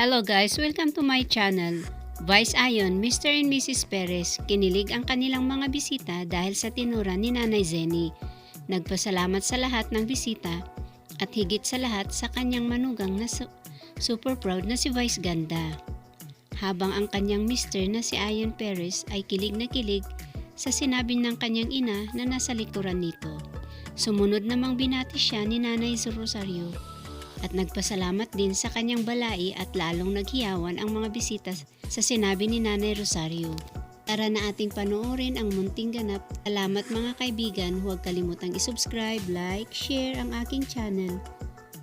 Hello guys, welcome to my channel. Vice ayon, Mr. and Mrs. Perez, kinilig ang kanilang mga bisita dahil sa tinura ni Nanay Zenny. Nagpasalamat sa lahat ng bisita at higit sa lahat sa kanyang manugang na super proud na si Vice Ganda. Habang ang kanyang Mr. na si Ayon Perez ay kilig na kilig sa sinabi ng kanyang ina na nasa likuran nito. Sumunod namang binati siya ni Nanay Rosario at nagpasalamat din sa kanyang balai at lalong naghiyawan ang mga bisita sa sinabi ni Nanay Rosario. Tara na ating panoorin ang munting ganap. Salamat mga kaibigan, huwag kalimutang isubscribe, like, share ang aking channel.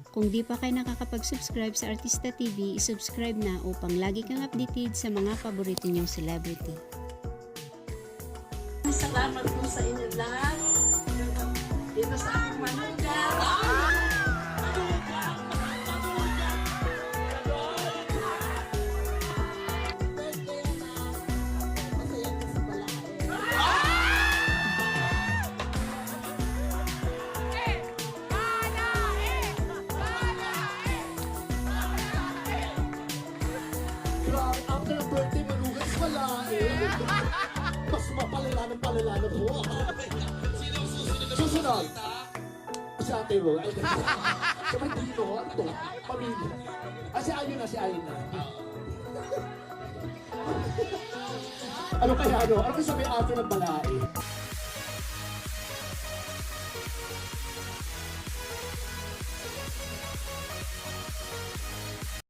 Kung di pa kayo nakakapag-subscribe sa Artista TV, isubscribe na upang lagi kang updated sa mga paborito niyong celebrity. Salamat po sa inyo lahat. Dito sa aking manugang. After a birthday, manugan is wala eh. Mas mapalala ng palala na po. Susunod. Si Ate Ro. Sabay dito, ano to? Pamilya. Si Ayon na, si Ayon na. Ano kaya ano? Ano kaya sabi ate ng balai?